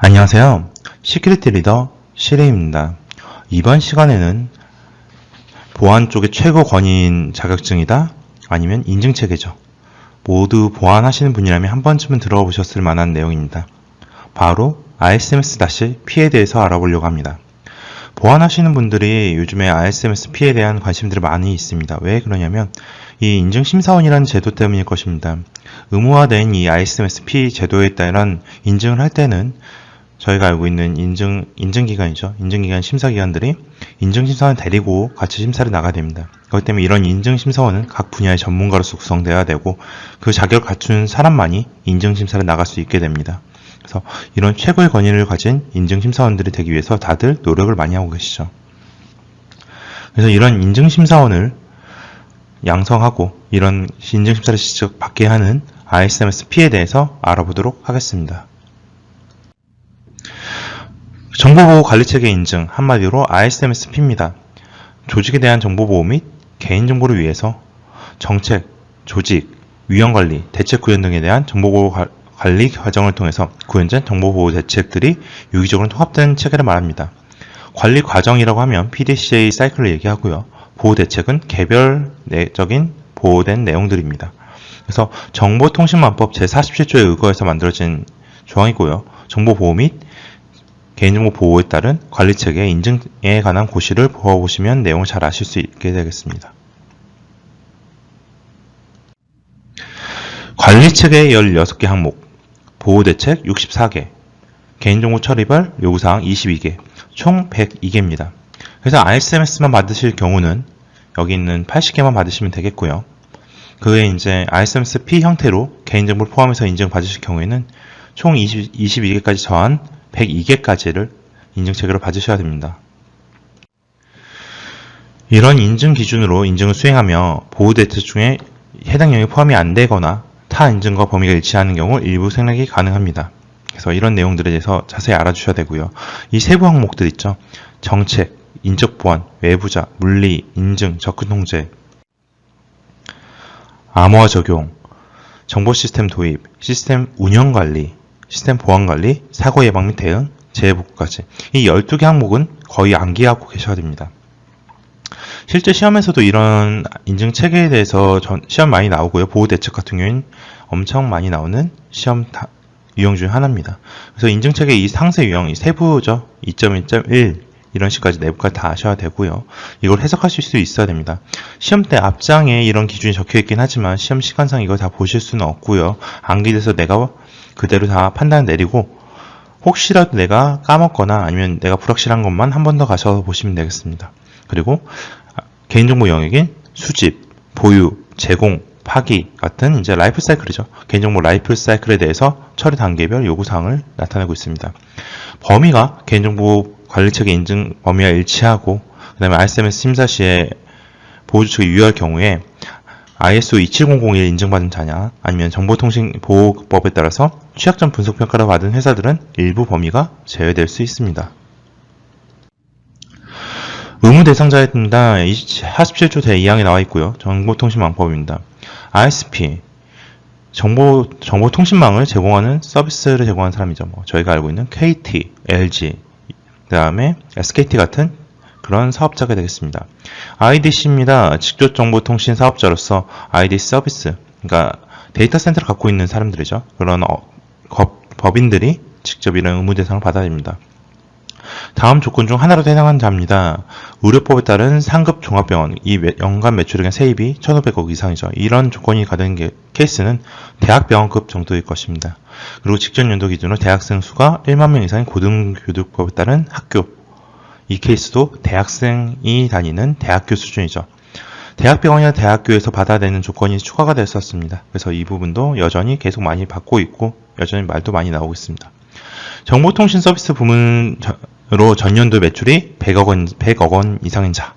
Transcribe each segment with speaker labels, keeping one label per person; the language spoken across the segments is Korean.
Speaker 1: 안녕하세요. 시큐리티 리더 시레입니다. 이번 시간에는 보안 쪽의 최고 권위인 자격증이다 아니면 인증체계죠. 모두 보안하시는 분이라면 한 번쯤은 들어보셨을 만한 내용입니다. 바로 ISMS-P에 대해서 알아보려고 합니다. 보안하시는 분들이 요즘에 ISMS-P에 대한 관심들이 많이 있습니다. 왜 그러냐면 이 인증심사원이라는 제도 때문일 것입니다. 의무화된 이 ISMS-P 제도에 따른 인증을 할 때는 저희가 알고 있는 인증기관이죠. 인증기관 심사기관들이 인증심사원을 데리고 같이 심사를 나가야 됩니다. 그렇기 때문에 이런 인증심사원은 각 분야의 전문가로서 구성되어야 되고 그 자격을 갖춘 사람만이 인증심사를 나갈 수 있게 됩니다. 그래서 이런 최고의 권위를 가진 인증심사원들이 되기 위해서 다들 노력을 많이 하고 계시죠. 그래서 이런 인증심사원을 양성하고 이런 인증심사를 직접 받게 하는 ISMS-P에 대해서 알아보도록 하겠습니다. 정보보호관리체계 인증, 한마디로 ISMS-P입니다. 조직에 대한 정보보호 및 개인정보를 위해서 정책, 조직, 위험관리, 대책 구현 등에 대한 정보보호 관리 과정을 통해서 구현된 정보보호 대책들이 유기적으로 통합된 체계를 말합니다. 관리 과정이라고 하면 PDCA 사이클을 얘기하고요. 보호 대책은 개별적인 보호된 내용들입니다. 그래서 정보통신망법 제47조에 의거해서 만들어진 조항이고요. 정보보호 및 개인정보 보호에 따른 관리체계 인증에 관한 고시를 보아보시면 내용을 잘 아실 수 있게 되겠습니다. 관리체계 16개 항목, 보호대책 64개, 개인정보 처리별 요구사항 22개, 총 102개입니다. 그래서 ISMS만 받으실 경우는 여기 있는 80개만 받으시면 되겠고요. 그 외에 이제 ISMS-P 형태로 개인정보를 포함해서 인증 받으실 경우에는 총 22개까지 더한 102개까지를 인증체계로 받으셔야 됩니다. 이런 인증 기준으로 인증을 수행하며 보호대책 중에 해당 영역이 포함이 안 되거나 타 인증과 범위가 일치하는 경우 일부 생략이 가능합니다. 그래서 이런 내용들에 대해서 자세히 알아주셔야 되고요. 이 세부 항목들 있죠. 정책, 인적보안, 외부자, 물리, 인증, 접근통제, 암호화 적용, 정보시스템 도입, 시스템 운영관리, 시스템 보안관리, 사고 예방 및 대응, 재해복구까지 이 12개 항목은 거의 암기하고 계셔야 됩니다. 실제 시험에서도 이런 인증 체계에 대해서 시험 많이 나오고요. 보호대책 같은 경우에는 엄청 많이 나오는 시험 유형 중 하나입니다. 그래서 인증 체계 이 상세 유형, 이 세부죠. 2.1.1 이런 식까지 내부까지 다 아셔야 되고요. 이걸 해석하실 수 있어야 됩니다. 시험 때 앞장에 이런 기준이 적혀 있긴 하지만 시험 시간상 이걸 다 보실 수는 없고요. 암기돼서 내가 그대로 다 판단 내리고 혹시라도 내가 까먹거나 아니면 내가 불확실한 것만 한 번 더 가셔서 보시면 되겠습니다. 그리고 개인정보 영역인 수집, 보유, 제공, 파기 같은 이제 라이프 사이클이죠. 개인정보 라이프 사이클에 대해서 처리 단계별 요구사항을 나타내고 있습니다. 범위가 개인정보 관리체계 인증 범위와 일치하고 그 다음에 ISMS 심사 시에 보호주체가 유효할 경우에 ISO 27001 인증받은 자냐 아니면 정보통신보호법에 따라서 취약점 분석평가를 받은 회사들은 일부 범위가 제외될 수 있습니다. 의무 대상자입니다. 47조 제2항에 나와 있고요. 정보통신망법입니다. ISP 정보통신망을 제공하는 서비스를 제공하는 사람이죠. 저희가 알고 있는 KT, LG, 그 다음에 SKT 같은 그런 사업자가 되겠습니다. IDC입니다. 직접정보통신 사업자로서 IDC 서비스, 그러니까 데이터 센터를 갖고 있는 사람들이죠. 그런 법인들이 직접 이런 의무 대상을 받아야 됩니다. 다음 조건 중 하나라도 해당하는 자입니다. 의료법에 따른 상급 종합병원, 이 연간 매출액의 세입이 1,500억 이상이죠. 이런 조건이 가는 케이스는 대학병원급 정도일 것입니다. 그리고 직전 연도 기준으로 대학생 수가 1만 명 이상인 고등교육법에 따른 학교, 이 케이스도 대학생이 다니는 대학교 수준이죠. 대학병원이나 대학교에서 받아야 되는 조건이 추가가 됐었습니다. 그래서 이 부분도 여전히 계속 많이 받고 있고 여전히 말도 많이 나오고 있습니다. 정보통신 서비스 부문으로 전년도 매출이 100억 원 이상인 자,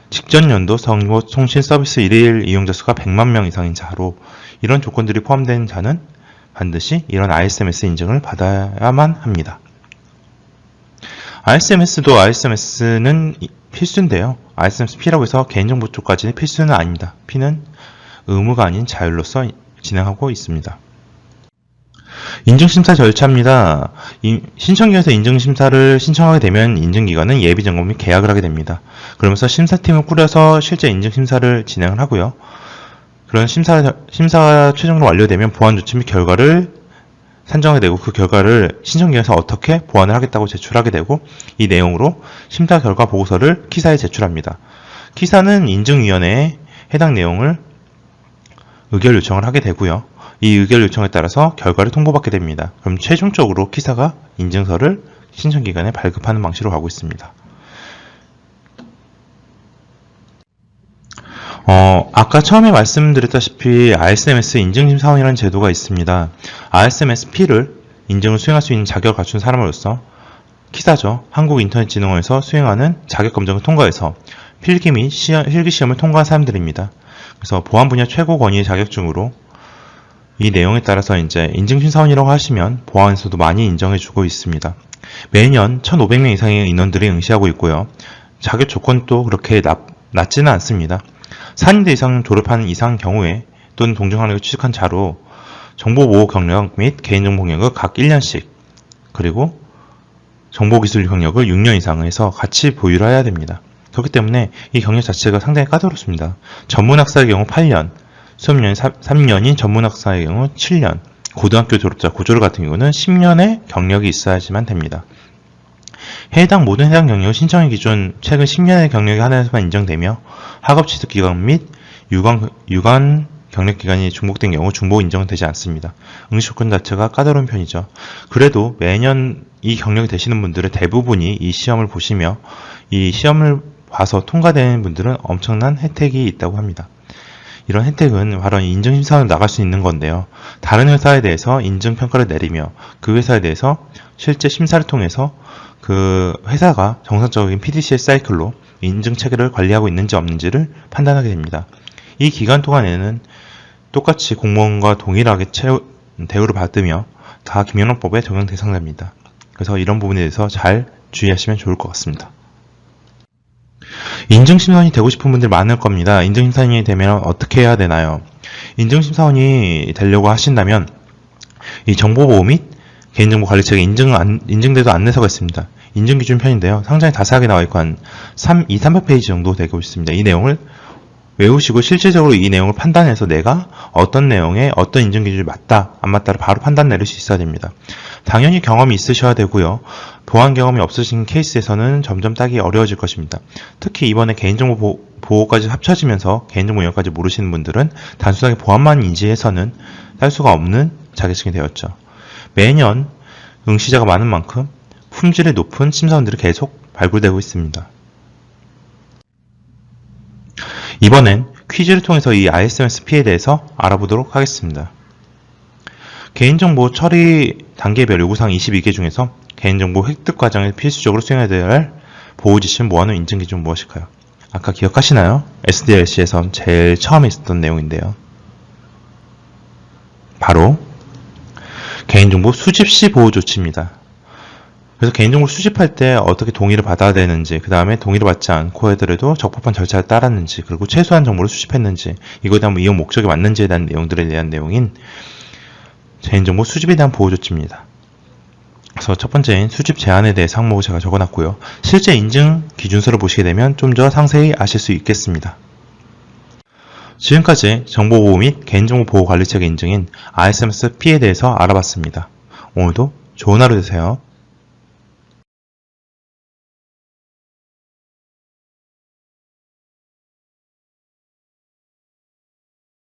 Speaker 1: 직전 연도 정보통신 서비스 일일 이용자 수가 100만 명 이상인 자로 이런 조건들이 포함된 자는 반드시 이런 ISMS 인증을 받아야만 합니다. ISMS는 필수인데요. ISMS-P라고 해서 개인정보 쪽까지는 필수는 아닙니다. P는 의무가 아닌 자율로서 진행하고 있습니다. 인증심사 절차입니다. 신청기관에서 인증심사를 신청하게 되면 인증기관은 예비점검 및 계약을 하게 됩니다. 그러면서 심사팀을 꾸려서 실제 인증심사를 진행을 하고요. 그런 심사가 최종으로 완료되면 보완조치 및 결과를 산정하게 되고, 그 결과를 신청기관에서 어떻게 보완을 하겠다고 제출하게 되고, 이 내용으로 심사 결과 보고서를 키사에 제출합니다. 키사는 인증위원회에 해당 내용을 의결 요청을 하게 되고요. 이 의결 요청에 따라서 결과를 통보받게 됩니다. 그럼 최종적으로 키사가 인증서를 신청기관에 발급하는 방식으로 가고 있습니다. 아까 처음에 말씀드렸다시피 RSMS 인증심사원이라는 제도가 있습니다. RSMSP를 인증을 수행할 수 있는 자격을 갖춘 사람으로서 키사죠. 한국인터넷진흥원에서 수행하는 자격검정을 통과해서 필기 및 실기시험을 통과한 사람들입니다. 그래서 보안 분야 최고 권위의 자격증으로 이 내용에 따라서 이제 인증심사원이라고 하시면 보안에서도 많이 인정해주고 있습니다. 매년 1,500명 이상의 인원들이 응시하고 있고요. 자격 조건도 그렇게 낮지는 않습니다. 4년대 이상 졸업한 이상 경우에 또는 동정학력을 취득한 자로 정보보호 경력 및 개인정보 경력을 각 1년씩, 그리고 정보기술 경력을 6년 이상 해서 같이 보유를 해야 됩니다. 그렇기 때문에 이 경력 자체가 상당히 까다롭습니다. 전문학사의 경우 8년, 수업연이 3년인 전문학사의 경우 7년, 고등학교 졸업자 고졸 같은 경우는 10년의 경력이 있어야지만 됩니다. 모든 해당 경력은 신청의 기준 최근 10년의 경력이 하나에서만 인정되며 학업 취득 기간 및 유관 경력 기간이 중복된 경우 중복 인정은 되지 않습니다. 응시 조건 자체가 까다로운 편이죠. 그래도 매년 이 경력이 되시는 분들의 대부분이 이 시험을 보시며 이 시험을 봐서 통과되는 분들은 엄청난 혜택이 있다고 합니다. 이런 혜택은 바로 인증심사원으로 나갈 수 있는 건데요. 다른 회사에 대해서 인증평가를 내리며 그 회사에 대해서 실제 심사를 통해서 그 회사가 정상적인 PDCS 사이클로 인증 체계를 관리하고 있는지 없는지를 판단하게 됩니다. 이 기간 동안에는 똑같이 공무원과 동일하게 대우를 받으며 다 김영란법에 적용 대상자입니다. 그래서 이런 부분에 대해서 잘 주의하시면 좋을 것 같습니다. 인증심사원이 되고 싶은 분들 많을 겁니다. 인증심사원이 되면 어떻게 해야 되나요? 인증심사원이 되려고 하신다면 이 정보보호 및 개인정보관리체계 인증돼도 안내서가 있습니다. 인증기준 편인데요. 상당히 자세하게 나와 있고 한 300페이지 정도 되고 있습니다. 이 내용을 외우시고 실질적으로 이 내용을 판단해서 내가 어떤 내용에 어떤 인증기준이 맞다, 안 맞다를 바로 판단 내릴 수 있어야 됩니다. 당연히 경험이 있으셔야 되고요. 보안 경험이 없으신 케이스에서는 점점 따기 어려워질 것입니다. 특히 이번에 개인정보 보호까지 합쳐지면서 개인정보 영역까지 모르시는 분들은 단순하게 보안만 인지해서는 딸 수가 없는 자격증이 되었죠. 매년 응시자가 많은 만큼 품질이 높은 심사원들이 계속 발굴되고 있습니다. 이번엔 퀴즈를 통해서 이 RSMSP에 대해서 알아보도록 하겠습니다. 개인정보 처리 단계별 요구사항 22개 중에서 개인정보 획득 과정에 필수적으로 수행해야 할 보호 지침 모아놓은 인증 기준은 무엇일까요? 아까 기억하시나요? SDLC에서 제일 처음에 있었던 내용인데요. 바로 개인정보 수집 시 보호 조치입니다. 그래서 개인정보를 수집할 때 어떻게 동의를 받아야 되는지, 그 다음에 동의를 받지 않고 하더라도 적법한 절차를 따랐는지, 그리고 최소한 정보를 수집했는지, 이거에 대한 이용 목적이 맞는지에 대한 내용들에 대한 내용인 개인정보 수집에 대한 보호 조치입니다. 그래서 첫 번째인 수집 제한에 대해서 항목을 제가 적어놨고요. 실제 인증 기준서를 보시게 되면 좀 더 상세히 아실 수 있겠습니다. 지금까지 정보보호 및 개인정보 보호 관리체계 인증인 RSMSP에 대해서 알아봤습니다. 오늘도 좋은 하루 되세요.